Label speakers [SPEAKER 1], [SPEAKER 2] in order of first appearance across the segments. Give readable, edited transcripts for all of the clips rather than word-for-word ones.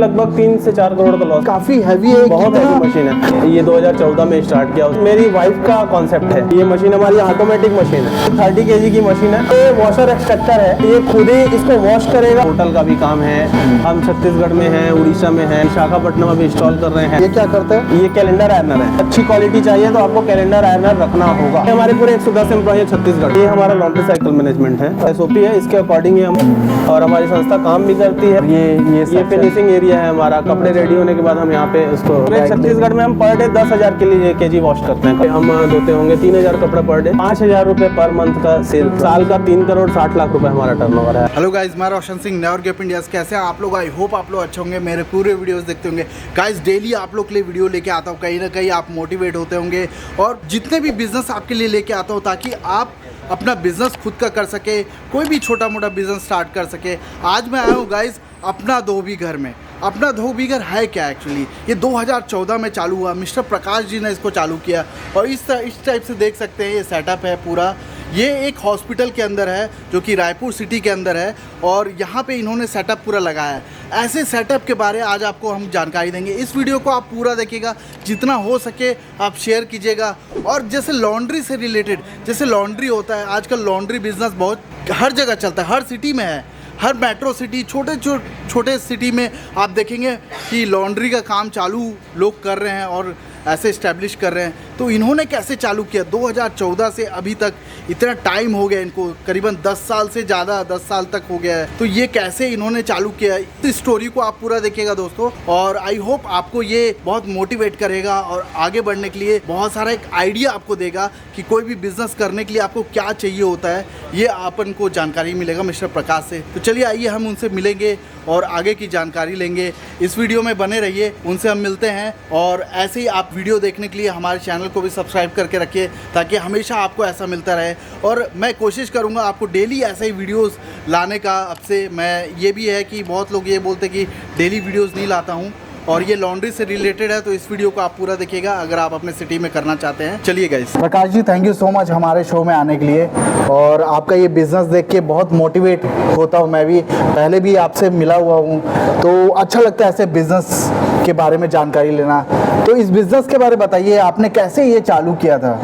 [SPEAKER 1] लगभग 3 से 4 करोड़ का लॉस।
[SPEAKER 2] काफी हैवी है,
[SPEAKER 1] बहुत हैवी मशीन है। ये 2014 में स्टार्ट किया। मेरी वाइफ का कॉन्सेप्ट है। ये मशीन हमारी ऑटोमेटिक मशीन है, 30 kg की मशीन है। ये वॉशर एक्सट्रैक्टर है, ये खुद ही इसको वॉश करेगा। होटल का भी काम है। हम छत्तीसगढ़ में है, उड़ीसा में है, विशाखापट्टनम में भी इंस्टॉल कर रहे हैं।
[SPEAKER 2] ये क्या करता है?
[SPEAKER 1] ये कैलेंडर आयरनर है। अच्छी क्वालिटी चाहिए तो आपको कैलेंडर आयरनर रखना होगा। हमारे पूरे 110 एम्प्लॉय है छत्तीसगढ़। ये हमारा लॉन्ड्री साइकिल मैनेजमेंट है, SOP है, इसके अकॉर्डिंग ही हम और हमारी संस्था काम भी करती है। ये फिनिशिंग एरिया है हमारा। कपड़े रेडी होने के बाद हम यहाँ पे उसको छत्तीसगढ़ में हम पर डे 10,000 kg वॉश करते हैं। हम धोते होंगे 3,000 कपड़ा पर डे। 5,000 रुपए पर मंथ का सेल। साल का 3 करोड़ 60 लाख रुपए हमारा टर्नओवर है।
[SPEAKER 2] हेलो गाइस, मैं Roshan Singh, never gap India. कैसे हैं आप लोग? आई होप आप लोग अच्छे होंगे। मेरे पूरे वीडियोस देखते होंगे। गाइस डेली आप लोग के लिए वीडियो लेके आता हूँ, कहीं ना कहीं आप मोटिवेट होते होंगे और जितने भी बिजनेस आपके लिए लेके आता हूँ ताकि आप अपना बिजनेस खुद का कर सके, कोई भी छोटा मोटा बिजनेस स्टार्ट कर सके। आज मैं आया हूँ गाइस अपना धोबी घर में। अपना धोबी घर है क्या एक्चुअली? ये 2014 में चालू हुआ। मिस्टर प्रकाश जी ने इसको चालू किया और इस टाइप से देख सकते हैं ये सेटअप है पूरा। ये एक हॉस्पिटल के अंदर है जो कि रायपुर सिटी के अंदर है और यहाँ पे इन्होंने सेटअप पूरा लगाया है। ऐसे सेटअप के बारे आज आपको हम जानकारी देंगे। इस वीडियो को आप पूरा देखिएगा, जितना हो सके आप शेयर कीजिएगा। और जैसे लॉन्ड्री से रिलेटेड, जैसे लॉन्ड्री होता है आजकल, लॉन्ड्री बिजनेस बहुत हर जगह चलता है, हर सिटी में है। हर मेट्रो सिटी, छोटे सिटी में आप देखेंगे कि लॉन्ड्री का काम चालू लोग कर रहे हैं और ऐसे इस्टेब्लिश कर रहे हैं। तो इन्होंने कैसे चालू किया? 2014 से अभी तक इतना टाइम हो गया इनको, करीबन 10 साल से ज़्यादा, 10 साल तक हो गया है। तो ये कैसे इन्होंने चालू किया, इस स्टोरी को आप पूरा देखिएगा दोस्तों। और आई होप आपको ये बहुत मोटिवेट करेगा और आगे बढ़ने के लिए बहुत सारा एक आइडिया आपको देगा कि कोई भी बिजनेस करने के लिए आपको क्या चाहिए होता है। ये अपन को जानकारी मिलेगा मिस्टर प्रकाश से। तो चलिए आइए हम उनसे मिलेंगे और आगे की जानकारी लेंगे। इस वीडियो में बने रहिए, उनसे हम मिलते हैं। और ऐसे ही आप वीडियो देखने के लिए हमारे चैनल को भी सब्सक्राइब करके रखिए ताकि हमेशा आपको ऐसा मिलता रहे। और मैं कोशिश करूंगा आपको डेली ऐसे ही वीडियोस लाने का। अब से मैं ये भी है कि बहुत लोग ये बोलते कि डेली वीडियोस नहीं लाता हूं, और ये लॉन्ड्री से रिलेटेड है। तो इस वीडियो को आप पूरा देखिएगा अगर आप अपने सिटी में करना चाहते हैं। चलिए guys. Prakash ji, thank you so much हमारे शो में आने के लिए। और आपका ये बिजनेस देख के बहुत मोटिवेट होता हूँ। मैं भी पहले भी आपसे मिला हुआ हूँ, तो अच्छा लगता है ऐसे बिजनेस के बारे में जानकारी लेना। तो इस बिजनेस के बारे में बताइए, आपने कैसे ये चालू किया था?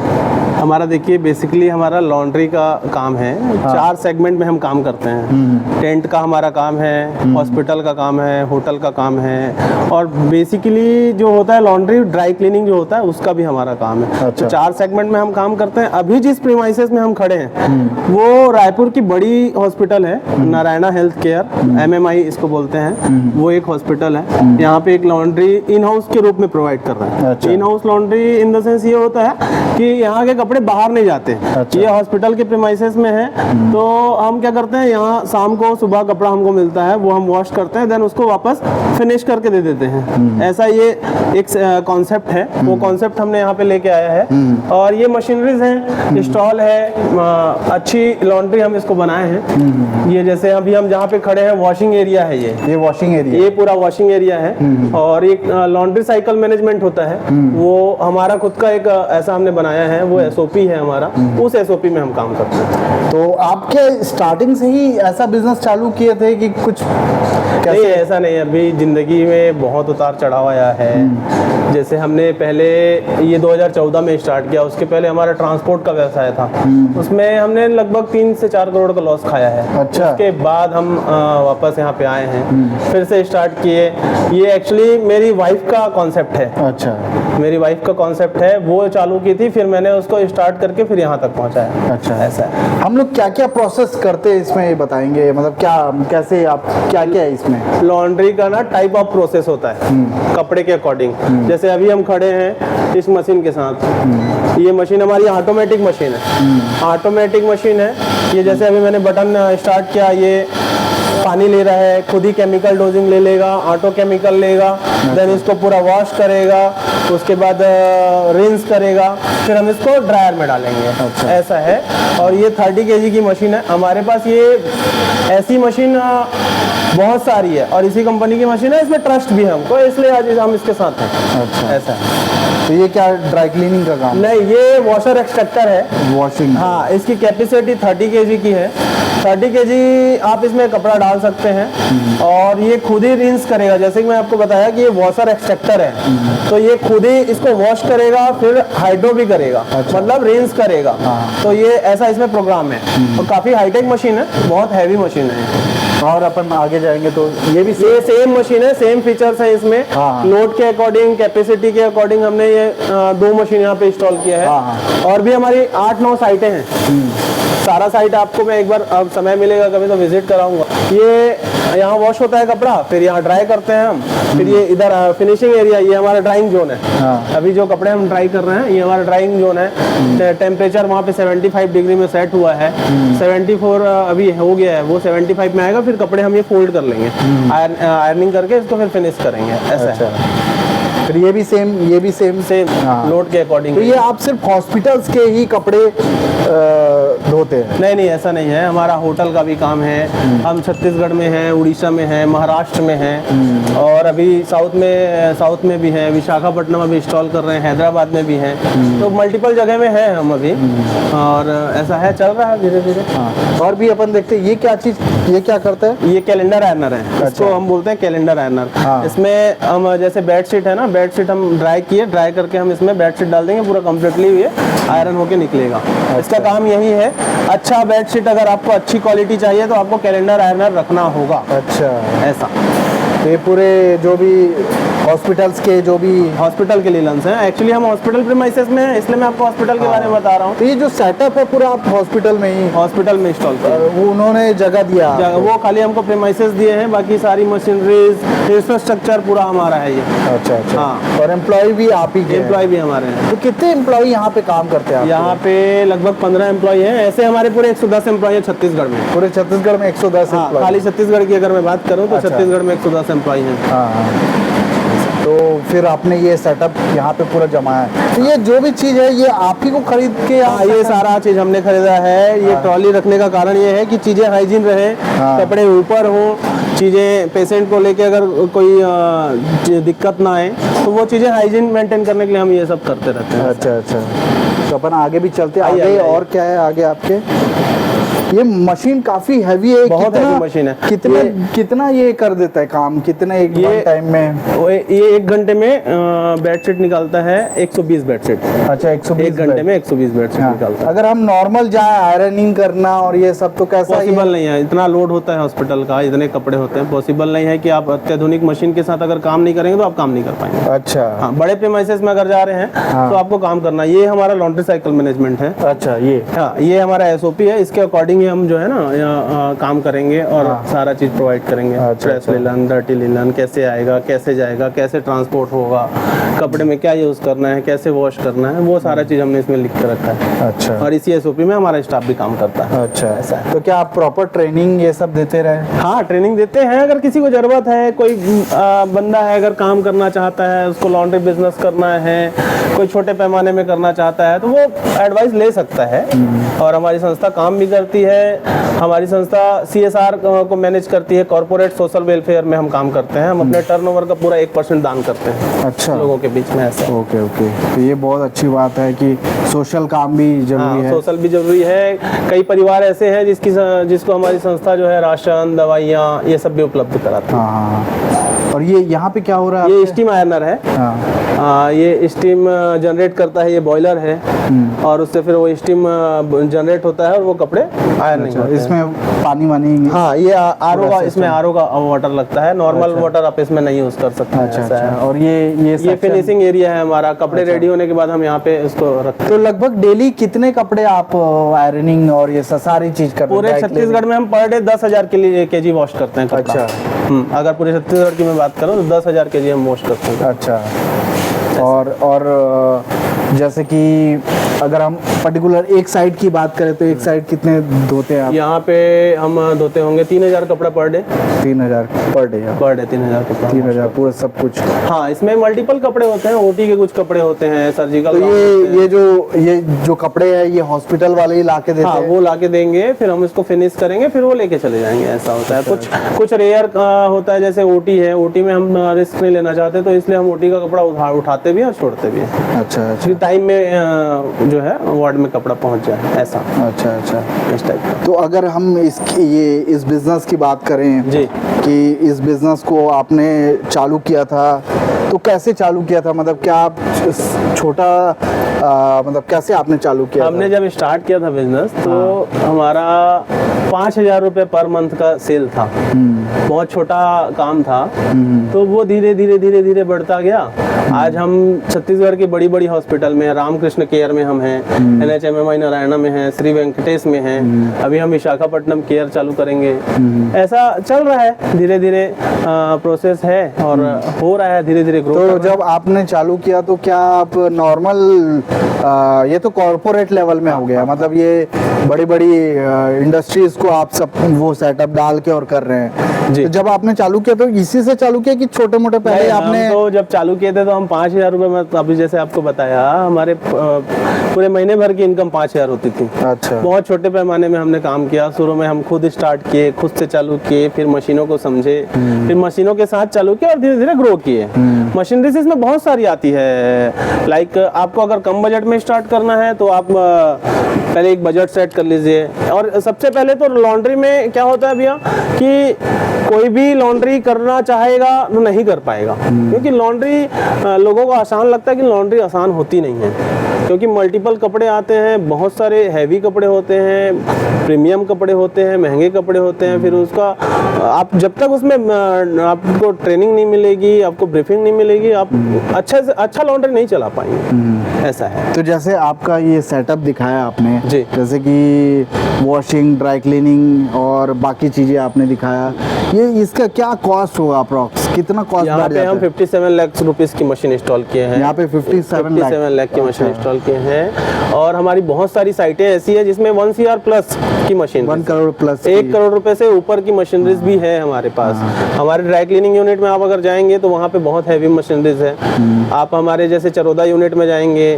[SPEAKER 1] हमारा देखिए बेसिकली हमारा लॉन्ड्री का काम है। 4 सेगमेंट में हम काम करते हैं। टेंट का हमारा काम है, हॉस्पिटल का काम है, होटल का काम है, और बेसिकली जो होता है लॉन्ड्री ड्राई क्लीनिंग जो होता है उसका भी हमारा काम है।
[SPEAKER 2] अच्छा।
[SPEAKER 1] तो 4 सेगमेंट में हम काम करते हैं। अभी जिस प्रीमाइसेस में हम खड़े हैं वो रायपुर की बड़ी हॉस्पिटल है, नारायणा हेल्थ केयर, MMI इसको बोलते हैं। वो एक हॉस्पिटल है। यहाँ पे एक लॉन्ड्री इन हाउस के रूप में प्रोवाइड कर रहा है।
[SPEAKER 2] अच्छा।
[SPEAKER 1] In house laundry in the sense ये होता है कि यहाँ के कपड़े बाहर नहीं जाते।
[SPEAKER 2] अच्छा।
[SPEAKER 1] ये हॉस्पिटल के प्रीमाइसेस में है। तो हम क्या करते हैं, यहाँ शाम को सुबह कपड़ा हमको मिलता है, वो हम वॉश करते हैं, देन उसको वापस फिनिश करके दे देते हैं। ऐसा ये एक कॉन्सेप्ट है। वो कॉन्सेप्ट हमने यहाँ पे लेके आया है। और ये मशीनरीज हैं, स्टॉल है, अच्छी लॉन्ड्री हम इसको बनाए हैं। ये जैसे अभी हम जहाँ पे खड़े हैं वॉशिंग एरिया है। ये
[SPEAKER 2] वॉशिंग एरिया,
[SPEAKER 1] ये पूरा वॉशिंग एरिया है। और एक लॉन्ड्री साइकिल मैनेजमेंट होता है, वो हमारा खुद का एक ऐसा हमने बनाया है। वो SOP है हमारा, उस SOP में हम काम करते हैं।
[SPEAKER 2] तो आपके स्टार्टिंग से ही ऐसा बिजनेस चालू किए थे कि कुछ
[SPEAKER 1] नहीं, ऐसा नहीं। अभी जिंदगी में बहुत उतार चढ़ाव आया है। जैसे हमने पहले ये 2014 में स्टार्ट किया, उसके पहले हमारा ट्रांसपोर्ट का व्यवसाय था। उसमें हमने लगभग 3 से 4 करोड़ का लॉस खाया है।
[SPEAKER 2] अच्छा।
[SPEAKER 1] उसके बाद हम वापस यहाँ पे आए हैं, फिर से स्टार्ट किए। ये एक्चुअली मेरी वाइफ का कॉन्सेप्ट है।
[SPEAKER 2] अच्छा।
[SPEAKER 1] मेरी वाइफ का कॉन्सेप्ट है, वो चालू की थी, फिर मैंने उसको स्टार्ट करके फिर यहाँ तक पहुँचा है।
[SPEAKER 2] अच्छा,
[SPEAKER 1] ऐसा है।
[SPEAKER 2] हम लोग क्या क्या प्रोसेस करते हैं इसमें, ये बताएंगे? मतलब क्या, कैसे आप क्या क्या है इसमें?
[SPEAKER 1] लॉन्ड्री का ना टाइप ऑफ प्रोसेस होता है कपड़े के अकॉर्डिंग। जैसे अभी हम खड़े हैं इस मशीन के साथ। ये मशीन हमारी ऑटोमेटिक मशीन है। ऑटोमेटिक मशीन है ये। जैसे अभी मैंने बटन स्टार्ट किया, ये पानी ले रहा है, खुद ही केमिकल डोजिंग ले लेगा, ऑटो केमिकल लेगा, देन इसको पूरा वॉश करेगा, उसके बाद रिंस करेगा, फिर हम इसको ड्रायर में डालेंगे।
[SPEAKER 2] अच्छा।
[SPEAKER 1] ऐसा है। और ये 30 kg की मशीन है हमारे पास। ये ऐसी मशीन बहुत सारी है और इसी कंपनी की मशीन है, इसमें ट्रस्ट भी है हमको, इसलिए आज हम इसके साथ हैं।
[SPEAKER 2] अच्छा।
[SPEAKER 1] ऐसा है।
[SPEAKER 2] तो ये क्या ड्राई क्लीनिंग का काम?
[SPEAKER 1] नहीं, ये वॉशर एक्सट्रैक्टर है।
[SPEAKER 2] वॉशिंग।
[SPEAKER 1] हाँ, इसकी कैपेसिटी 30 kg की है। 30 kg आप इसमें कपड़ा डाल डाल सकते हैं और ये खुद ही रिंस करेगा। जैसे कि मैं आपको बताया कि ये वॉशर एक्सट्रैक्टर है, तो ये खुद ही इसको वॉश करेगा, फिर हाइड्रो भी करेगा, मतलब रिंस करेगा। तो ये ऐसा इसमें प्रोग्राम है और काफ़ी हाईटेक मशीन है, बहुत हैवी मशीन है।
[SPEAKER 2] और अपन आगे जाएंगे तो ये भी
[SPEAKER 1] ये सेम मशीन है, सेम फीचर्स है इसमें। लोड के अकॉर्डिंग, कैपेसिटी के अकॉर्डिंग हमने ये 2 मशीन यहाँ पे इंस्टॉल किया है। और भी हमारी 8-9 साइटें हैं। सारा साइट आपको मैं एक बार, अब समय मिलेगा कभी तो विजिट कराऊंगा। ये यहाँ वॉश होता है कपड़ा, फिर यहाँ ड्राई करते हैं हम, फिर ये इधर फिनिशिंग एरिया, ये हमारा ड्राइंग जोन है। अभी जो कपड़े हम ड्राई कर रहे हैं ये हमारा ड्राइंग जोन है। टेम्परेचर वहाँ पे 75 डिग्री में सेट हुआ है, 74 अभी हो गया है, वो 75 में आएगा। फिर कपड़े हम ये फोल्ड कर लेंगे, आयरनिंग करके इसको फिर फिनिश करेंगे। ऐसा है।
[SPEAKER 2] फिर ये भी सेम
[SPEAKER 1] लोड के अकॉर्डिंग।
[SPEAKER 2] तो ये आप सिर्फ हॉस्पिटल्स के ही कपड़े धोते हैं?
[SPEAKER 1] नहीं, ऐसा नहीं है, हमारा होटल का भी काम है। हम छत्तीसगढ़ में हैं, उड़ीसा में हैं, महाराष्ट्र में हैं और अभी साउथ में भी हैं, विशाखापट्टनम में भी इंस्टॉल कर रहे हैं, हैदराबाद में भी हैं। तो मल्टीपल जगह में हैं हम अभी, और ऐसा है, चल रहा है धीरे धीरे।
[SPEAKER 2] और भी अपन देखते हैं, ये क्या चीज़, ये क्या करता है?
[SPEAKER 1] ये कैलेंडर आयरनर है। इसको हम बोलते हैं कैलेंडर आयरनर। इसमें हम जैसे बेडशीट है ना, बेडशीट हम ड्राई करके हम इसमें बेडशीट डाल देंगे, पूरा कम्प्लीटली ये आयरन होके निकलेगा। इसका काम यही है। अच्छा बेडशीट अगर आपको अच्छी क्वालिटी चाहिए तो आपको कैलेंडर आयरनर रखना होगा।
[SPEAKER 2] अच्छा,
[SPEAKER 1] ऐसा।
[SPEAKER 2] तो ये पूरे जो भी हॉस्पिटल्स के जो भी
[SPEAKER 1] हॉस्पिटल के लिनन्स हैं, एक्चुअली हम हॉस्पिटल प्रीमाइसेस में हैं, इसलिए मैं आपको हॉस्पिटल के बारे में बता रहा हूँ।
[SPEAKER 2] तो ये जो सेटअप है पूरा आप हॉस्पिटल में इंस्टॉल किया? वो उन्होंने जगह दिया?
[SPEAKER 1] वो खाली हमको प्रीमाइसेस दिए हैं, बाकी सारी मशीनरीज, इंफ्रास्ट्रक्चर पूरा हमारा है ये।
[SPEAKER 2] अच्छा। हाँ। और एम्प्लॉय भी आप ही के?
[SPEAKER 1] एम्प्लॉय भी हमारे हैं।
[SPEAKER 2] तो कितने एम्प्लॉय यहाँ पे काम करते हैं?
[SPEAKER 1] यहाँ पे लगभग 15 एम्प्लॉय हैं। ऐसे हमारे पूरे 110 एम्प्लॉय है छत्तीसगढ़ में।
[SPEAKER 2] पूरे छत्तीसगढ़ में 110?
[SPEAKER 1] खाली छत्तीसगढ़ की अगर मैं बात करूँ तो छत्तीसगढ़ में 110 एम्प्लॉय हैं।
[SPEAKER 2] तो फिर आपने ये सेटअप यहाँ पे पूरा जमाया है। तो ये जो भी चीज़ है ये आप ही को खरीद के?
[SPEAKER 1] ये सारा चीज़ हमने खरीदा है। ये ट्रॉली रखने का कारण ये है कि चीज़ें हाइजीन रहे, कपड़े ऊपर हों, चीज़ें पेशेंट को लेके अगर कोई दिक्कत ना आए, तो वो चीज़ें हाइजीन मेंटेन करने के लिए हम ये सब करते रहते हैं।
[SPEAKER 2] अच्छा। तो अपन आगे भी चलते हैं। आगे और क्या है आगे आपके? ये मशीन काफी हैवी है,
[SPEAKER 1] बहुत हैवी मशीन है।
[SPEAKER 2] कितना ये कर देता है काम, कितने एक टाइम में?
[SPEAKER 1] ये 1 घंटे में बेडशीट निकालता है 120 बेडशीट।
[SPEAKER 2] अच्छा, 120
[SPEAKER 1] 1 घंटे में 120 बेडशीट निकालता है।
[SPEAKER 2] अगर हम नॉर्मल जाए आयरनिंग करना और ये सब तो कैसा?
[SPEAKER 1] पॉसिबल नहीं है, इतना लोड होता है हॉस्पिटल का, इतने कपड़े होते हैं, पॉसिबल नहीं है कि आप अत्याधुनिक मशीन के साथ अगर काम नहीं करेंगे तो आप काम नहीं कर पाएंगे।
[SPEAKER 2] अच्छा।
[SPEAKER 1] हाँ, बड़े प्रीमाइसेस में अगर जा रहे हैं तो आपको काम करना। ये हमारा लॉन्ड्री साइकिल मैनेजमेंट है।
[SPEAKER 2] अच्छा।
[SPEAKER 1] ये हमारा SOP है, इसके अकॉर्डिंग ही हम जो है ना काम करेंगे और सारा चीज प्रोवाइड करेंगे। फ्रेश लिनन, डर्टी लिनन कैसे आएगा, कैसे जाएगा, कैसे ट्रांसपोर्ट होगा, कपड़े में क्या यूज करना है, कैसे वॉश करना है, वो सारा चीज हमने इसमें लिख कर रखा है।
[SPEAKER 2] अच्छा।
[SPEAKER 1] और इसी SOP में हमारा स्टाफ भी काम करता है।
[SPEAKER 2] अच्छा, ऐसा है। तो क्या आप प्रॉपर ट्रेनिंग ये सब देते रहे?
[SPEAKER 1] हाँ, ट्रेनिंग देते हैं। अगर किसी को जरूरत है, कोई बंदा है अगर काम करना चाहता है, उसको लॉन्ड्री बिजनेस करना है, कोई छोटे पैमाने में करना चाहता है, तो वो एडवाइस ले सकता है। और हमारी संस्था काम भी करती है। हमारी संस्था CSR को मैनेज करती है, कॉर्पोरेट सोशल वेलफेयर में हम काम करते हैं। हम अपने टर्नओवर का पूरा 1% दान करते हैं।
[SPEAKER 2] अच्छा।
[SPEAKER 1] लोगों के बीच में ऐसा।
[SPEAKER 2] ओके। तो ये बहुत अच्छी बात है कि सोशल काम भी जरूरी है।
[SPEAKER 1] सोशल भी जरूरी है। कई परिवार ऐसे हैं जिसको हमारी संस्था जो है राशन, दवाइयाँ, ये सब भी उपलब्ध कराती है।
[SPEAKER 2] हाँ। और ये यहाँ पे क्या हो रहा है?
[SPEAKER 1] ये स्टीम आयरनर है। ये स्टीम जनरेट करता है, ये बॉयलर है और उससे फिर वो स्टीम जनरेट होता है और वो कपड़े आयरनिंग होते हैं।
[SPEAKER 2] इसमें पानी वानी?
[SPEAKER 1] हाँ, ये आरओ का, इसमें आरओ का वाटर लगता है। नॉर्मल वाटर आप इसमें नहीं यूज कर सकते।
[SPEAKER 2] अच्छा। और ये
[SPEAKER 1] फिनिशिंग एरिया है हमारा। कपड़े रेडी होने के बाद हम यहाँ पे इसको रखते हैं।
[SPEAKER 2] तो लगभग डेली कितने कपड़े आप आयरनिंग और ये सारी चीज करते हैं?
[SPEAKER 1] पूरे छत्तीसगढ़ में हम पर डे 10,000 केजी वॉश करते हैं।
[SPEAKER 2] अच्छा।
[SPEAKER 1] अगर पूरे छत्तीसगढ़ की मैं बात करूँ तो 10,000 केजी हम वॉश करते हैं।
[SPEAKER 2] अच्छा। और जैसे कि अगर हम पर्टिकुलर एक साइड की बात करें तो एक साइड कितने धोते हैं आप?
[SPEAKER 1] यहाँ पे हम धोते होंगे 3,000 कपड़ा पर डे।
[SPEAKER 2] 3,000 per day?
[SPEAKER 1] 3,000 कपड़ा।
[SPEAKER 2] 3,000 पूरा सब कुछ?
[SPEAKER 1] हाँ, इसमें मल्टीपल कपड़े होते हैं। OT के कुछ कपड़े होते हैं, सर्जिकल।
[SPEAKER 2] तो ये जो कपड़े हैं ये हॉस्पिटल वाले ही लाके देते हैं?
[SPEAKER 1] वो लाके देंगे, फिर हम इसको फिनिश करेंगे, फिर वो लेके चले जाएंगे। ऐसा होता है। कुछ रेयर होता है, जैसे OT है। OT में हम रिस्क नहीं लेना चाहते, तो इसलिए हम OT का कपड़ा उठाते भी हैं और छोड़ते भी हैं।
[SPEAKER 2] अच्छा।
[SPEAKER 1] टाइम में जो है वार्ड में कपड़ा पहुंच जाए, ऐसा।
[SPEAKER 2] अच्छा अच्छा,
[SPEAKER 1] इस टाइप का।
[SPEAKER 2] तो अगर हम इस बिजनेस की बात करें
[SPEAKER 1] जी,
[SPEAKER 2] कि इस बिजनेस को आपने चालू किया था, तो कैसे चालू किया था? मतलब क्या आप छोटा मतलब कैसे आपने चालू किया
[SPEAKER 1] हमने
[SPEAKER 2] था?
[SPEAKER 1] जब स्टार्ट किया था बिजनेस तो हमारा 5,000 रुपये पर मंथ का सेल था। बहुत छोटा काम था, तो वो धीरे धीरे धीरे धीरे बढ़ता गया। आज हम छत्तीसगढ़ की बड़ी बड़ी हॉस्पिटल में, रामकृष्ण केयर में हम हैं, NHMMI नारायणा में हैं, श्री वेंकटेश में हैं, अभी हम विशाखापट्टनम केयर चालू करेंगे। ऐसा चल रहा है, धीरे धीरे प्रोसेस है और हो रहा है, धीरे धीरे ग्रो।
[SPEAKER 2] तो जब आपने चालू किया तो क्या आप नॉर्मल, ये तो कॉर्पोरेट लेवल में हो गया, मतलब ये बड़ी बड़ी इंडस्ट्रीज को आप सब वो सेटअप डाल के और कर रहे हैं
[SPEAKER 1] जी।
[SPEAKER 2] तो जब आपने चालू किया तो इसी से चालू किया कि छोटे मोटे पहले
[SPEAKER 1] नहीं,
[SPEAKER 2] आपने?
[SPEAKER 1] हम तो जब चालू किए थे तो हम 5,000 रुपये में, अभी जैसे आपको बताया, हमारे पूरे महीने भर की इनकम 5,000 होती थी।
[SPEAKER 2] अच्छा,
[SPEAKER 1] बहुत छोटे पैमाने में हमने काम किया। शुरू में हम खुद स्टार्ट किए, खुद से चालू किए, फिर मशीनों को समझे, फिर मशीनों के साथ चालू किया और धीरे धीरे ग्रो किए। मशीनरीज इसमें बहुत सारी आती है। लाइक आपको अगर कम बजट में स्टार्ट करना है तो आप पहले एक बजट सेट कर लीजिए। और सबसे पहले तो लॉन्ड्री में क्या होता है भैया कि कोई भी लॉन्ड्री करना चाहेगा तो नहीं कर पाएगा, क्योंकि लॉन्ड्री लोगों को आसान लगता है कि लॉन्ड्री आसान होती नहीं है, क्योंकि मल्टीपल कपड़े आते हैं, बहुत सारे हैवी कपड़े होते हैं, प्रीमियम कपड़े होते हैं, महंगे कपड़े होते हैं। फिर उसका आप जब तक उसमें आपको ट्रेनिंग नहीं मिलेगी, आपको ब्रीफिंग नहीं मिलेगी, आप अच्छे से अच्छा लॉन्ड्री नहीं चला पाएंगे। ऐसा है।
[SPEAKER 2] तो जैसे आपका ये सेटअप दिखाया आपने,
[SPEAKER 1] जी।
[SPEAKER 2] जैसे कि वॉशिंग, ड्राई क्लीनिंग और बाकी चीजें आपने दिखाया, ये इसका क्या कॉस्ट होगा अप्रॉक्स? कितना कॉस्ट
[SPEAKER 1] यहाँ
[SPEAKER 2] बैठ
[SPEAKER 1] पे
[SPEAKER 2] जाता
[SPEAKER 1] हम
[SPEAKER 2] है?
[SPEAKER 1] 57 लाख रुपीस की मशीन इंस्टॉल किए हैं।
[SPEAKER 2] यहाँ पे 57
[SPEAKER 1] लाख की मशीन इंस्टॉल किए हैं। और हमारी बहुत सारी साइटें ऐसी है जिसमें 1 CR प्लस की मशीन,
[SPEAKER 2] 1 करोड़ प्लस,
[SPEAKER 1] 1 करोड़ रुपए से ऊपर की मशीनरीज भी है हमारे पास। हमारे ड्राई क्लीनिंग यूनिट में आप अगर जाएंगे तो वहाँ पे बहुत हैवी मशीनरीज है। आप हमारे जैसे चरोदा यूनिट में जाएंगे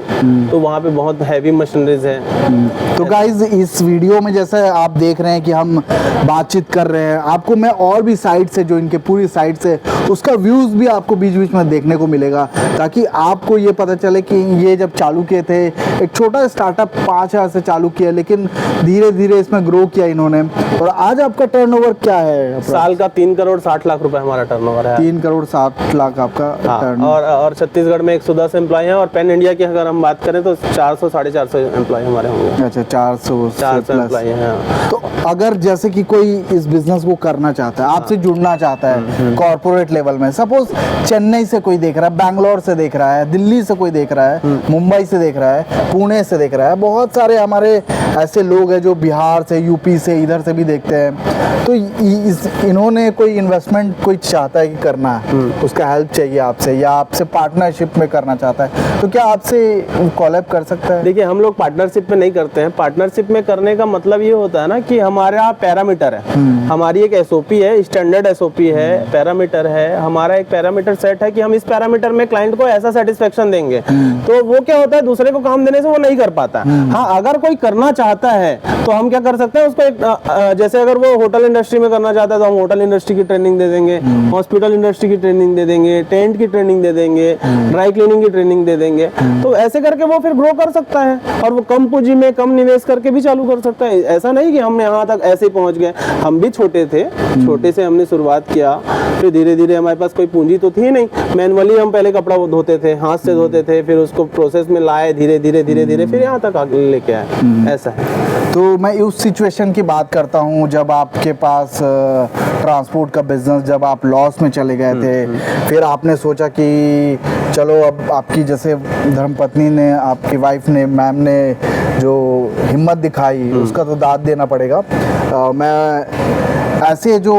[SPEAKER 1] तो वहाँ पे बहुत हैवी मशीनरीज है।
[SPEAKER 2] तो गाइज इस वीडियो में जैसे आप देख रहे हैं कि हम बातचीत कर रहे हैं, आपको मैं और भी साइट से, जो इनके पूरी साइट से, उसका व्यूज भी आपको बीच बीच में देखने को मिलेगा, ताकि आपको ये पता चले कि ये जब चालू किए थे, एक छोटा स्टार्टअप 5,000 से चालू किया, लेकिन धीरे धीरे इसमें ग्रो किया इन्होंने। और आज आपका टर्नओवर क्या है?
[SPEAKER 1] साल का 3 करोड़ 60 लाख रुपए हमारा टर्नओवर है।
[SPEAKER 2] 3 करोड़ 60 लाख आपका टर्न।
[SPEAKER 1] और छत्तीसगढ़ में 110 एम्प्लॉय हैं, और पैन इंडिया की अगर हम बात करें तो 400 साढ़े 400 एम्प्लॉय हमारे होंगे।
[SPEAKER 2] अच्छा, 400
[SPEAKER 1] एम्प्लॉय हैं।
[SPEAKER 2] तो अगर जैसे कि कोई इस बिजनेस को करना चाहता है, आपसे जुड़ना चाहता है कॉर्पोरेट लेवल में, सपोज चेन्नई से कोई देख रहा है, बैंगलोर से देख रहा है, दिल्ली से कोई देख रहा है, मुंबई से देख रहा है, पुणे से देख रहा है, बहुत सारे हमारे ऐसे लोग हैं जो बिहार से, यूपी से, इधर से भी देखते हैं, तो इन्होंने कोई इन्वेस्टमेंट कोई चाहता है कि करना है, उसका हेल्प चाहिए आपसे, या आपसे पार्टनरशिप में करना चाहता है, तो क्या आपसे कॉलैब कर सकता है?
[SPEAKER 1] देखिए, हम लोग पार्टनरशिप में नहीं करते हैं। पार्टनरशिप में करने का मतलब ये होता है ना कि हमारा पैरामीटर है, हमारी एक SOP है, स्टैंडर्ड SOP है, पैरामीटर है, हमारा एक पैरामीटर सेट है कि हम इस पैरामीटर में क्लाइंट को ऐसा सेटिस्फेक्शन देंगे। तो वो क्या होता है, दूसरे को काम देने से वो नहीं कर पाता। हाँ, अगर कोई करना चाहता है तो हम क्या कर सकते हैं उसको, एक जैसे अगर वो होटल इंडस्ट्री में करना चाहता है तो हम होटल इंडस्ट्री की ट्रेनिंग दे देंगे, हॉस्पिटल इंडस्ट्री की ट्रेनिंग दे देंगे, टेंट की ट्रेनिंग दे देंगे, ड्राई क्लीनिंग की ट्रेनिंग दे देंगे। तो ऐसे करके वो फिर ग्रो कर सकता है, और वो कम पूंजी में कम निवेश करके भी चालू कर सकता है। ऐसा नहीं कि हमने यहाँ तक ऐसे ही पहुंच गए। हम भी छोटे थे, छोटे से हमने शुरुआत किया, फिर धीरे धीरे हमारे पास कोई पूंजी तो थी नहीं, मैनुअली हम पहले कपड़ा वो धोते थे, हाथ से धोते थे, फिर उसको प्रोसेस में लाए, धीरे धीरे धीरे धीरे फिर यहाँ तक आगे लेके आए। ऐसा है।
[SPEAKER 2] तो मैं उस सिचुएशन की बात करता हूँ जब आपके पास ट्रांसपोर्ट का बिजनेस, जब आप लॉस में चले गए थे, फिर आपने सोचा कि चलो अब आपकी जैसे धर्मपत्नी ने, आपकी वाइफ ने, मैम ने जो हिम्मत दिखाई उसका तो दाद देना पड़ेगा। मैं ऐसे जो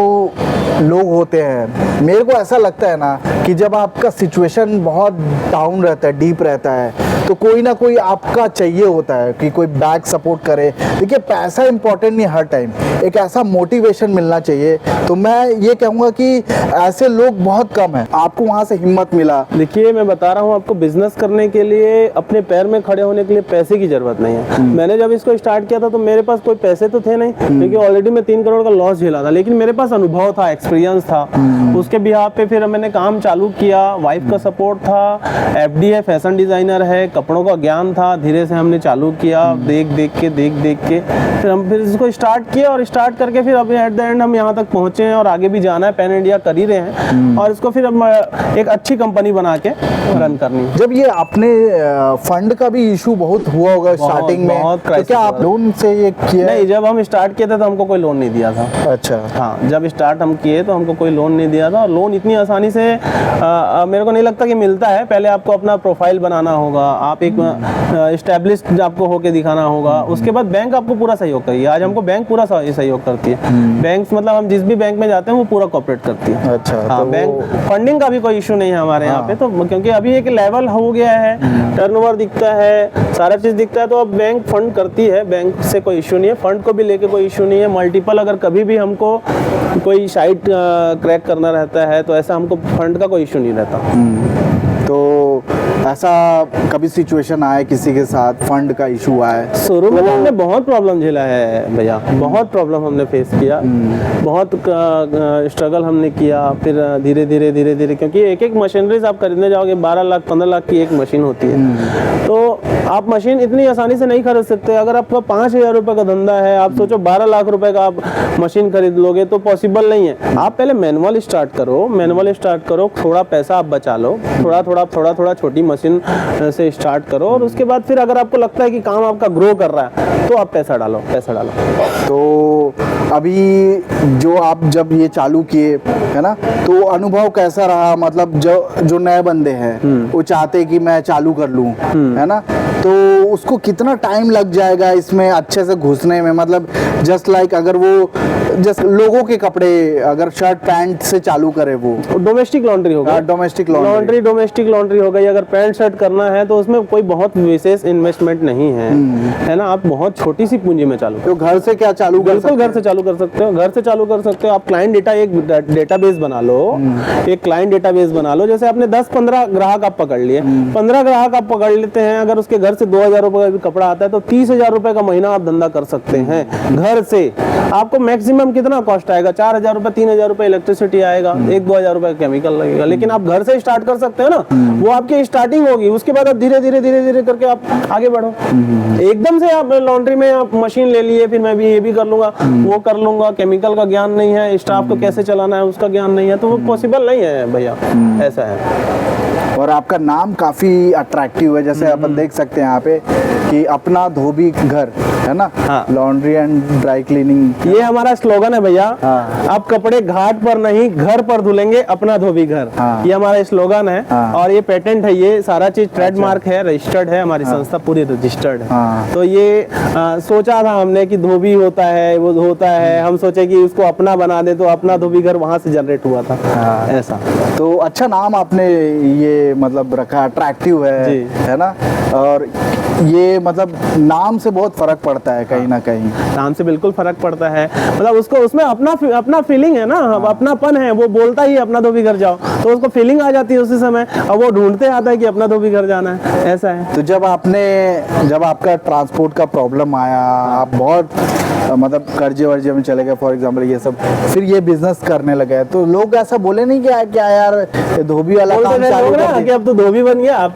[SPEAKER 2] लोग होते हैं, मेरे को ऐसा लगता है ना कि जब आपका सिचुएशन बहुत डाउन रहता है, डीप रहता है, तो कोई ना कोई आपका चाहिए होता है कि कोई बैक सपोर्ट करे। देखिए, पैसा इंपॉर्टेंट नहीं हर टाइम, एक ऐसा मोटिवेशन मिलना चाहिए। तो मैं ये कहूँगा कि ऐसे लोग बहुत कम हैं, आपको वहाँ से हिम्मत मिला।
[SPEAKER 1] देखिए, मैं बता रहा हूँ आपको, बिजनेस करने के लिए, अपने पैर में खड़े होने के लिए पैसे की जरूरत नहीं है। मैंने जब इसको स्टार्ट किया था तो मेरे पास कोई पैसे तो थे नहीं, क्योंकि ऑलरेडी मैं 3 करोड़ का लॉस झेला था, लेकिन मेरे पास अनुभव था, एक्सपीरियंस था। उसके बिहाफ पे फिर मैंने काम चालू किया। वाइफ का सपोर्ट था, FD है, फैशन डिजाइनर है, कपड़ों का ज्ञान था, धीरे से हमने चालू किया, देख देख के फिर इसको स्टार्ट किया, और स्टार्ट करके फिर अभी एट द एंड हम यहाँ तक पहुँचे हैं और आगे भी जाना है, पैन इंडिया कर ही रहे हैं, और इसको फिर हम एक अच्छी कंपनी बना के रन करनी है।
[SPEAKER 2] जब ये आपने फंड का भी इशू बहुत हुआ होगा स्टार्टिंग में,
[SPEAKER 1] बहुत
[SPEAKER 2] तो क्या आप लोन से ये किया?
[SPEAKER 1] नहीं, जब हम स्टार्ट किए थे तो हमको कोई लोन नहीं दिया था।
[SPEAKER 2] अच्छा।
[SPEAKER 1] हाँ, जब स्टार्ट हम किए तो हमको कोई लोन नहीं दिया था, और लोन इतनी आसानी से मेरे को नहीं लगता कि मिलता है। पहले आपको अपना प्रोफाइल बनाना होगा, आप एक एस्टेब्लिश्ड आपको होके दिखाना होगा, उसके बाद बैंक आपको पूरा सहयोग करिए। आज हमको बैंक पूरा सहयोग करती है। बैंक मतलब हम जिस भी बैंक में जाते हैं वो पूरा कोऑपरेट करती है।
[SPEAKER 2] अच्छा।
[SPEAKER 1] हाँ,
[SPEAKER 2] तो
[SPEAKER 1] बैंक फंडिंग का भी कोई इशू नहीं है हमारे यहाँ पे, तो क्योंकि अभी एक लेवल हो गया है, टर्नओवर दिखता है, सारा चीज दिखता है, तो अब बैंक फंड करती है, बैंक से कोई इशू नहीं है, फंड को भी लेके कोई इशू नहीं है। मल्टीपल अगर कभी भी हमको कोई साइट क्रैक करना रहता है तो ऐसा हमको फंड का कोई इशू नहीं रहता।
[SPEAKER 2] तो ऐसा कभी सिचुएशन आया किसी के साथ फंड का इशू आया?
[SPEAKER 1] शुरू में हमने बहुत प्रॉब्लम झेला है भैया, बहुत प्रॉब्लम हमने फेस किया, बहुत स्ट्रगल हमने किया। फिर धीरे धीरे क्योंकि एक एक मशीनरीज आप खरीदने जाओगे 12 लाख 15 लाख की एक मशीन होती है, तो आप मशीन इतनी आसानी से नहीं खरीद सकते। अगर आपका 5,000 रुपये का धंधा है, आप सोचो 12 लाख रुपए का आप मशीन खरीद लोगे तो पॉसिबल नहीं है। आप पहले मैनुअल स्टार्ट करो, थोड़ा पैसा आप बचा लो, थोड़ा छोटी मशीन से स्टार्ट करो, और उसके बाद फिर अगर आपको लगता है कि काम आपका ग्रो कर रहा है तो आप पैसा डालो।
[SPEAKER 2] तो अभी जो आप जब ये चालू किए है ना, तो अनुभव कैसा रहा? मतलब जो नए बंदे हैं वो चाहते कि मैं चालू कर लूं, है ना, तो उसको कितना टाइम लग जाएगा इसमें अच्छे से घुसने में? मतलब जस्ट लाइक अगर वो जस्ट लोगों के कपड़े अगर शर्ट पैंट से चालू करे, वो
[SPEAKER 1] डोमेस्टिक लॉन्ड्री होगा,
[SPEAKER 2] डोमेस्टिक लॉन्ड्री
[SPEAKER 1] हो गई। अगर पैंट शर्ट करना है तो उसमें कोई बहुत विशेष इन्वेस्टमेंट नहीं है, है ना, आप बहुत छोटी सी पूंजी में चालू
[SPEAKER 2] तो घर से क्या चालू कर सकते
[SPEAKER 1] बिल्कुल घर से चालू कर सकते हो। आप क्लाइंट डेटा एक डेटाबेस बना लो, जैसे आपने 10-15 ग्राहक आप पकड़ लिए, 15 ग्राहक आप पकड़ लेते हैं, अगर उसके घर से 2,000 रुपए का भी कपड़ा आता है तो 30,000 रुपए का महीना आप धंधा कर सकते हैं घर से। आपको मैक्सिमम कितना कॉस्ट आएगा? 4,000 रुपए, 3,000 रुपए इलेक्ट्रिसिटी आएगा, 1-2,000 रुपए केमिकल लगेगा, लेकिन आप घर से स्टार्ट कर सकते हो ना, वो आपकी स्टार्टिंग होगी। उसके बाद आप धीरे धीरे करके आप आगे बढ़ो। एकदम से आप लॉन्ड्री में आप मशीन ले लिए, फिर मैं भी ये भी कर लूंगा, वो कर लूंगा, केमिकल का ज्ञान नहीं है, स्टाफ को कैसे चलाना है उसका ज्ञान नहीं है, तो वो पॉसिबल नहीं है भैया, ऐसा है।
[SPEAKER 2] और आपका नाम काफी अट्रैक्टिव है, जैसे अपन देख सकते हैं यहाँ पे कि अपना धोबी घर, है ना, लॉन्ड्री एंड ड्राई क्लीनिंग,
[SPEAKER 1] ये हमारा स्लोगन है भैया। आप कपड़े घाट पर नहीं घर पर धुलेंगे, अपना धोबी घर, ये हमारा स्लोगन है। और ये पेटेंट है, ये सारा चीज ट्रेडमार्क है, रजिस्टर्ड है, हमारी संस्था पूरी रजिस्टर्ड है। तो ये सोचा था हमने कि धोबी होता है, वो होता है, हम सोचे कि उसको अपना बना दे, तो अपना धोबी घर वहां से जनरेट हुआ था, ऐसा।
[SPEAKER 2] तो अच्छा नाम आपने ये मतलब रखा, अट्रैक्टिव है ना, और ये मतलब नाम से बहुत फर्क पड़ता है कहीं ना कहीं।
[SPEAKER 1] नाम से बिल्कुल फर्क पड़ता है, मतलब उसको उसमें अपना फीलिंग है ना, अपनापन है, वो बोलता ही अपना धोबी घर जाओ, तो उसको फीलिंग आ जाती है उसी समय, और वो ढूंढते आता है कि अपना धोबी घर जाना है, ऐसा है।
[SPEAKER 2] तो जब आपका ट्रांसपोर्ट का प्रॉब्लम आया, आप बहुत मतलब कर्जे वर्जे में चले गए फॉर एग्जाम्पल, ये सब, फिर ये बिजनेस करने लगे, तो लोग ऐसा बोले नहीं क्या यार धोबी वाला काम चालू कर दे?
[SPEAKER 1] कि अब तो धोबी बन गया, अब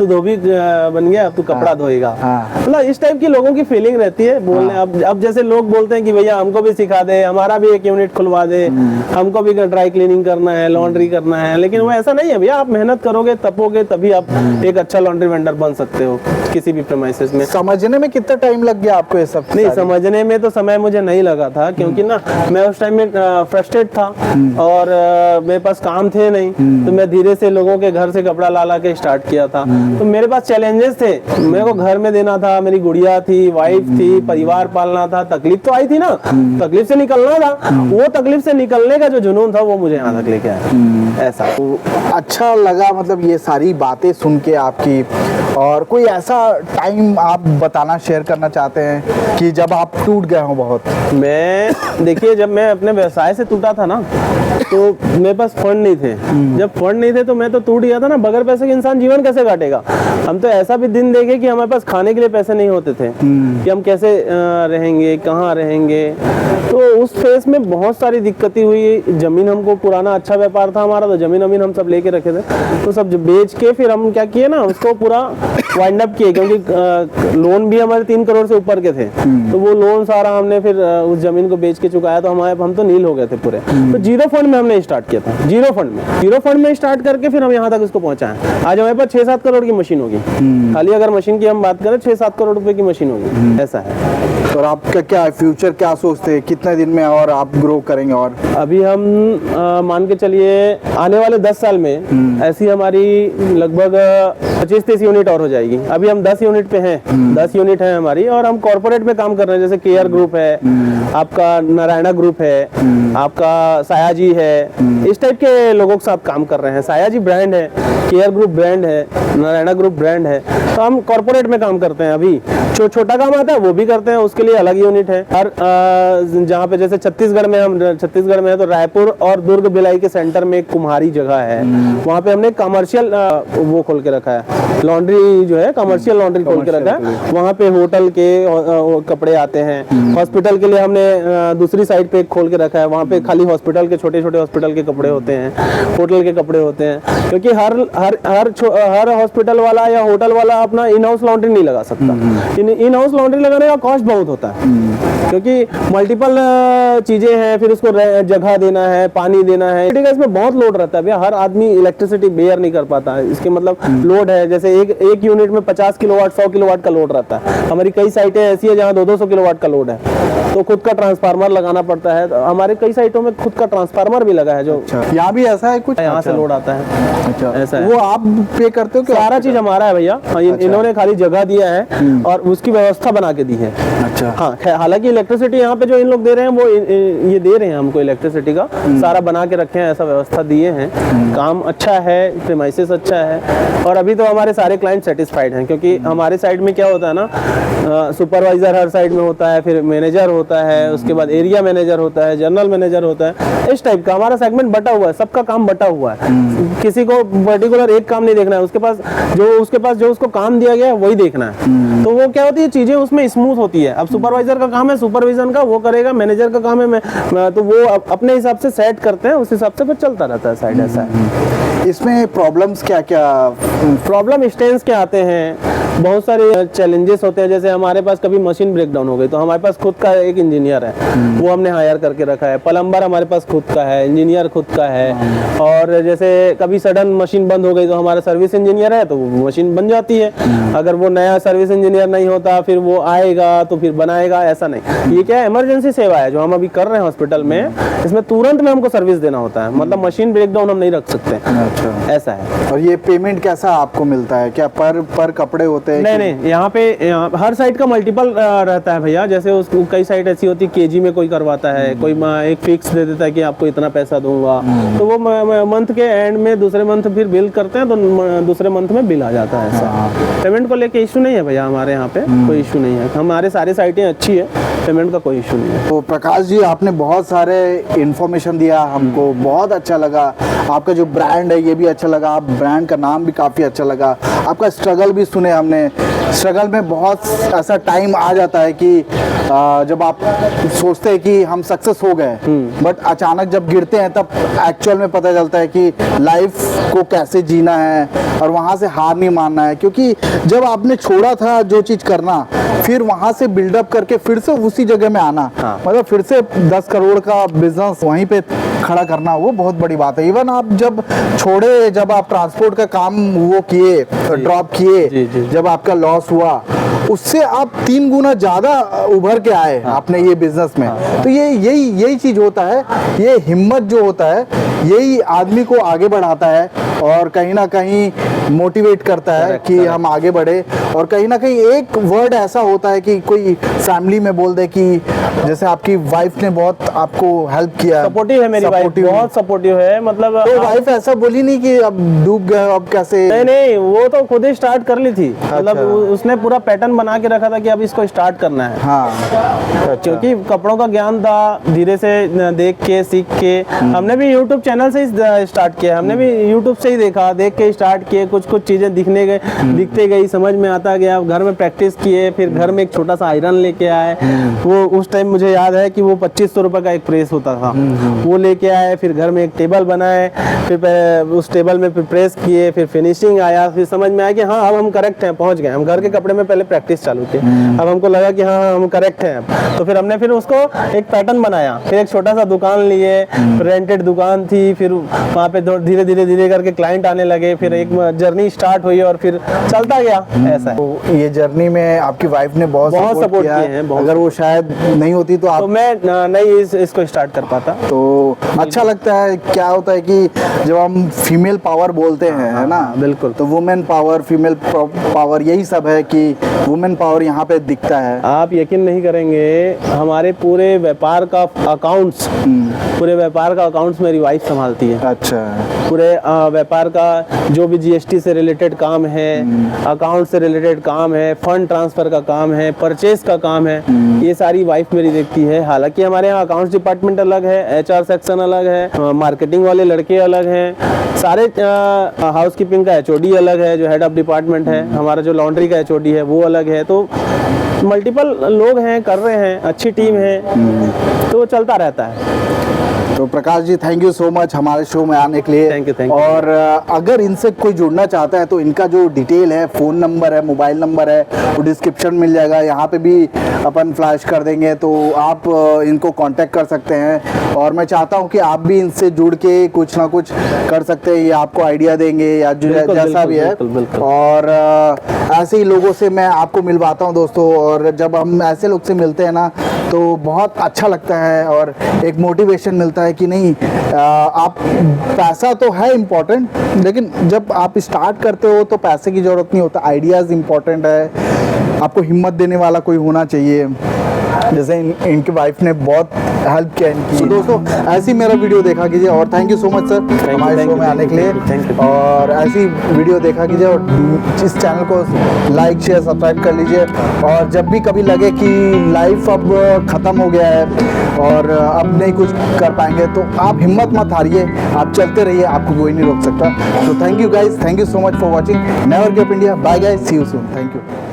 [SPEAKER 1] तो कपड़ा धोएगा, मतलब इस टाइप की लोगों की फीलिंग रहती है बोलने। अब जैसे लोग बोलते हैं कि भैया हमको भी सिखा दे, हमारा भी एक यूनिट खुलवा दे, हमको भी ड्राई क्लीनिंग करना है, लॉन्ड्री करना है, लेकिन वो ऐसा नहीं है भैया। आप मेहनत करोगे, तपोगे, तभी आप एक अच्छा लॉन्ड्री वेंडर बन सकते हो किसी भी प्रेमाइसेस में।
[SPEAKER 2] समझने में कितना टाइम लग गया आपको ये सब?
[SPEAKER 1] नहीं, समझने में तो समय मुझे नहीं लगा था, क्योंकि ना मैं उस टाइम में फ्रस्ट्रेट था और मेरे पास काम थे नहीं, तो मैं धीरे से लोगों के घर से कपड़ा ला के स्टार्ट किया था। तो मेरे पास चैलेंजेस थे, मेरे को घर में देना था, मेरी गुड़िया थी, वाइफ थी, परिवार पालना था, तकलीफ तो आई थी ना, तकलीफ से निकलना था। वो तकलीफ से निकलने का जो जुनून था वो मुझे यहाँ तक लेके आया, ऐसा।
[SPEAKER 2] तो अच्छा लगा मतलब ये सारी बातें सुन के आपकी। और कोई ऐसा टाइम आप बताना, शेयर करना चाहते हैं कि जब आप टूट गए हो बहुत?
[SPEAKER 1] देखिए, जब मैं अपने व्यवसाय से टूटा था ना, तो मेरे पास फंड नहीं थे। जब फंड नहीं थे तो मैं तो टूट गया था ना। बगैर पैसे के इंसान जीवन कैसे काटेगा? हम तो ऐसा भी दिन देखे कि हमारे पास खाने के लिए पैसे नहीं होते थे, कि हम कैसे रहेंगे, कहाँ रहेंगे। तो उस फेस में बहुत सारी दिक्कतें हुई। ज़मीन हमको पुराना अच्छा व्यापार था हमारा, तो ज़मीन अमीन हम सब लेके रखे थे, तो सब बेच के फिर हम क्या किए ना, उसको पूरा वाइंड अप किए, क्योंकि लोन भी हमारे 3 करोड़ से ऊपर के थे। तो वो लोन सारा हमने फिर उस ज़मीन को बेच के चुकाया, तो हम तो नील हो गए थे पूरे। तो जीरो फंड में हमने स्टार्ट किया था, जीरो फंड में स्टार्ट करके फिर हम यहाँ तक इसको पहुँचाएं। आज हमारे पास 6-7 करोड़ की मशीन होगी, खाली अगर मशीन की हम बात करें 6-7 करोड़ रुपए की मशीन होगी, ऐसा है।
[SPEAKER 2] और आपका क्या फ्यूचर क्या सोचते हैं, कितने दिन में और आप ग्रो करेंगे? और
[SPEAKER 1] अभी हम मान के चलिए आने वाले 10 साल में ऐसी हमारी लगभग 25-30 यूनिट और हो जाएगी। अभी हम 10 यूनिट पे हैं, 10 यूनिट है हमारी, और हम कॉर्पोरेट में काम कर रहे हैं, जैसे केयर ग्रुप है, आपका नारायणा ग्रुप है, आपका सायाजी है, इस टाइप के लोगों के साथ काम कर रहे हैं। सायाजी ब्रांड है, केयर ग्रुप ब्रांड है, नारायणा ग्रुप ब्रांड है, तो हम कॉर्पोरेट में काम करते हैं। अभी छोटा काम आता है वो भी करते हैं, उसके लिए अलग यूनिट है। हर जहाँ पे जैसे छत्तीसगढ़ में है, तो रायपुर और दुर्ग भिलाई के सेंटर में एक कुम्हारी जगह है, वहाँ पे हमने कमर्शियल वो खोल के रखा है, लॉन्ड्री जो है, कमर्शियल लॉन्ड्री खोल के रखा है। वहाँ पे होटल के कपड़े आते हैं, हॉस्पिटल के लिए हमने दूसरी साइड पे खोल के रखा है, वहाँ पे खाली हॉस्पिटल के, छोटे छोटे हॉस्पिटल के कपड़े होते हैं, होटल के कपड़े होते हैं, क्योंकि हर हॉस्पिटल वाला या होटल वाला अपना इन हाउस लॉन्ड्री नहीं लगा सकता। इन हाउस लॉन्ड्री लगाने का कॉस्ट बहुत होता है, क्योंकि मल्टीपल चीजें हैं, फिर उसको जगह देना है, पानी देना है, इसमें बहुत लोड रहता है भैया। हर आदमी इलेक्ट्रिसिटी बेयर नहीं कर पाता है, इसके मतलब लोड है, जैसे एक यूनिट में 50 किलोवाट 100 किलोवाट का लोड रहता है। हमारी कई साइटें ऐसी है जहाँ 200 किलोवाट का लोड है, तो खुद का ट्रांसफार्मर लगाना पड़ता है। तो हमारे कई साइटों में खुद का ट्रांसफार्मर भी लगा है, जो
[SPEAKER 2] यहाँ भी ऐसा है कुछ,
[SPEAKER 1] यहाँ से लोड आता है।
[SPEAKER 2] अच्छा,
[SPEAKER 1] ऐसा है।
[SPEAKER 2] वो आप पे करते हो?
[SPEAKER 1] सारा चीज हमारा है भैया, इन्होंने खाली जगह दिया है और उसकी व्यवस्था बना के दी है।
[SPEAKER 2] अच्छा,
[SPEAKER 1] हाँ, हालांकि इलेक्ट्रिसिटी यहाँ पे जो इन लोग दे रहे हैं वो ये दे रहे हैं हमको इलेक्ट्रिसिटी का सारा बना के रखे हैं, ऐसा व्यवस्था दिए हैं। काम अच्छा है, प्रीमाइसेस अच्छा है, और अभी तो हमारे सारे क्लाइंट सेटिस्फाइड हैं, क्योंकि हमारे साइड में क्या होता है ना, सुपरवाइजर हर साइड में होता है, फिर मैनेजर होता है, उसके बाद एरिया मैनेजर होता है, जनरल मैनेजर होता है, इस टाइप का हमारा सेगमेंट बटा हुआ है, सबका काम बटा हुआ है। किसी को पर्टिकुलर एक काम नहीं देखना है, उसके पास जो उसको काम दिया गया है वही देखना है। तो वो क्या होती है, चीजें उसमें स्मूथ होती है। अब सुपरवाइजर का काम है सुपरविजन का, वो करेगा, मैनेजर का काम है तो वो अपने हिसाब से सेट करते हैं, उस हिसाब से फिर चलता रहता है साइड। ऐसा है।
[SPEAKER 2] इसमें प्रॉब्लम्स क्या क्या,
[SPEAKER 1] प्रॉब्लम स्टेंस के आते हैं, बहुत सारे चैलेंजेस होते हैं। जैसे हमारे पास कभी मशीन ब्रेक डाउन हो गई, तो हमारे पास खुद का एक इंजीनियर है, वो हमने हायर करके रखा है। प्लम्बर हमारे पास खुद का है, इंजीनियर खुद का है। और जैसे कभी सडन मशीन बंद हो गई, तो हमारा सर्विस इंजीनियर है, तो वो मशीन बन जाती है। अगर वो नया सर्विस इंजीनियर नहीं होता, फिर वो आएगा तो फिर बनाएगा, ऐसा नहीं। ये क्या है, इमरजेंसी सेवा है जो हम अभी कर रहे हैं हॉस्पिटल में, इसमें तुरंत में हमको सर्विस देना होता है, मतलब मशीन ब्रेक डाउन हम नहीं रख सकते।
[SPEAKER 2] अच्छा,
[SPEAKER 1] ऐसा है।
[SPEAKER 2] और ये पेमेंट कैसा आपको मिलता है? क्या पर कपड़े होते हैं?
[SPEAKER 1] नहीं, यहाँ पे हर साइट का मल्टीपल रहता है भैया। जैसे उसको कई साइट ऐसी होती है, केजी में कोई करवाता है, कोई एक फिक्स दे देता है कि आपको इतना पैसा दूंगा, तो वो मंथ के एंड में दूसरे मंथ फिर बिल करते हैं, तो दूसरे मंथ में बिल आ जाता है। ऐसा पेमेंट को लेके इशू नहीं है भैया, हमारे यहाँ पे कोई इशू नहीं है। हमारे सारी साइटें अच्छी है, पेमेंट का कोई इशू नहीं है।
[SPEAKER 2] तो प्रकाश जी, आपने बहुत सारे इंफॉर्मेशन दिया हमको, बहुत अच्छा लगा। आपका जो ब्रांड है ये भी अच्छा लगा, आप ब्रांड का नाम भी काफ़ी अच्छा लगा। आपका स्ट्रगल भी सुने हमने। स्ट्रगल में बहुत ऐसा टाइम आ जाता है कि जब आप सोचते हैं कि हम सक्सेस हो गए, बट अचानक जब गिरते हैं तब एक्चुअल में पता चलता है कि लाइफ को कैसे जीना है, और वहाँ से हार नहीं मानना है। क्योंकि जब आपने छोड़ा था जो चीज़ करना, फिर वहाँ से बिल्डअप करके फिर से उसी जगह में आना, मतलब फिर से 10 करोड़ का बिजनेस वहीं पे खड़ा करना, वो बहुत बड़ी बात है। इवन आप जब छोड़े, जब आप ट्रांसपोर्ट का काम वो किए, ड्रॉप किए, जब आपका लॉस हुआ, उससे आप 3 गुना ज़्यादा उभर के आए अपने ये बिजनेस में। तो यही चीज़ होता है, ये हिम्मत जो होता है, यही आदमी को आगे बढ़ाता है और कहीं ना कहीं मोटिवेट करता है कि हम आगे बढ़े। और कहीं ना कहीं एक वर्ड ऐसा होता है कि कोई फैमिली में बोल दे कि जैसे आपकी वाइफ ने बहुत आपको हेल्प किया,
[SPEAKER 1] सपोर्टिव है मेरी वाइफ, बहुत सपोर्टिव है। मतलब
[SPEAKER 2] तो वाइफ ऐसा बोली नहीं कि अब डूब गए, अब कैसे?
[SPEAKER 1] नहीं, वो तो खुद ही स्टार्ट कर ली थी। मतलब उसने पूरा पैटर्न बना के रखा था कि अब इसको स्टार्ट करना है।
[SPEAKER 2] हाँ,
[SPEAKER 1] क्योंकि कपड़ों का ज्ञान था, धीरे से देख के सीख के हमने भी यूट्यूब चैनल से ही स्टार्ट किया। हमने भी यूट्यूब से ही देख के स्टार्ट किए, कुछ कुछ चीज़ें दिखते गई, समझ में आता गया। घर में प्रैक्टिस किए, फिर घर में एक छोटा सा आयरन लेके आए। वो उस टाइम मुझे याद है कि वो 2500 रुपये का एक प्रेस होता था, वो लेके आए। फिर घर में एक टेबल बनाए, फिर उस टेबल में फिर प्रेस किए, फिर फिनिशिंग आया। फिर समझ में आया कि हाँ अब हम करेक्ट हैं, पहुंच गए। हम घर के कपड़े में पहले प्रैक्टिस चालू की, अब हमको लगा कि हाँ हम करेक्ट हैं। तो फिर हमने फिर उसको एक पैटर्न बनाया, फिर एक छोटा सा दुकान लिए, रेंटेड दुकान थी। फिर वहाँ पे धीरे धीरे करके क्लाइंट आने लगे, फिर एक जर्नी स्टार्ट हुई और फिर चलता गया। ऐसा है।
[SPEAKER 2] तो ये जर्नी में आपकी वाइफ ने बहुत सपोर्ट किया है। अगर वो शायद नहीं होती तो आप
[SPEAKER 1] मैं नहीं इसको स्टार्ट कर पाता।
[SPEAKER 2] तो अच्छा लगता है। क्या होता है कि जब हम फीमेल पावर बोलते हैं, है ना,
[SPEAKER 1] बिल्कुल,
[SPEAKER 2] तो वुमेन पावर, फीमेल पावर, यही सब है कि वुमेन पावर यहाँ पे दिखता है।
[SPEAKER 1] आप यकीन नहीं करेंगे, हमारे पूरे व्यापार का अकाउंट्स मेरी वाइफ संभालती है।
[SPEAKER 2] अच्छा।
[SPEAKER 1] पूरे व्यापार का जो भी जीएसटी से रिलेटेड काम है, अकाउंट से रिलेटेड काम है, फंड ट्रांसफर का काम है, परचेज का काम है, ये सारी वाइफ मेरी देखती है। हालांकि हमारे यहाँ अकाउंट्स डिपार्टमेंट अलग है, एचआर सेक्शन अलग है, मार्केटिंग वाले लड़के अलग हैं, सारे हाउसकीपिंग का एचओडी अलग है जो हेड ऑफ डिपार्टमेंट है, हमारा जो लॉन्ड्री का एचओडी है वो अलग है। तो मल्टीपल लोग हैं, कर रहे हैं, अच्छी टीम है, तो चलता रहता है।
[SPEAKER 2] तो प्रकाश ji, thank you so much हमारे शो में आने के लिए।
[SPEAKER 1] Thank you.
[SPEAKER 2] और अगर इनसे कोई जुड़ना चाहता है तो इनका जो डिटेल है, फ़ोन नंबर है, मोबाइल नंबर है, वो डिस्क्रिप्शन मिल जाएगा, यहाँ पे भी अपन फ्लैश कर देंगे, तो आप इनको कांटेक्ट कर सकते हैं। और मैं चाहता हूँ कि आप भी इनसे जुड़ के कुछ ना कुछ कर सकते हैं, ये आपको आइडिया देंगे या जैसा भी है। और ऐसे ही लोगों से मैं आपको मिलवाता हूँ दोस्तों, और जब हम ऐसे लोग से मिलते हैं ना तो बहुत अच्छा लगता है और एक मोटिवेशन मिलता है कि नहीं, आप, पैसा तो है इम्पोर्टेंट, लेकिन जब आप स्टार्ट करते हो तो पैसे की ज़रूरत नहीं होता, आइडियाज़ इम्पोर्टेंट है। आपको हिम्मत देने वाला कोई होना चाहिए, जैसे इनकी वाइफ ने बहुत हेल्प किया इनकी। तो दोस्तों ऐसे ही मेरा वीडियो देखा कीजिए, और thank you so much sir हमारे शो में आने के लिए। और ऐसी वीडियो देखा कीजिए, और इस चैनल को लाइक शेयर सब्सक्राइब कर लीजिए। और जब भी कभी लगे कि लाइफ अब ख़त्म हो गया है और अब नहीं कुछ कर पाएंगे, तो आप हिम्मत मत हारिए, आप चलते रहिए, आपको कोई नहीं रोक सकता। तो thank you guys, thank you so much for watching never give up India. Bye guys, see you soon, thank you.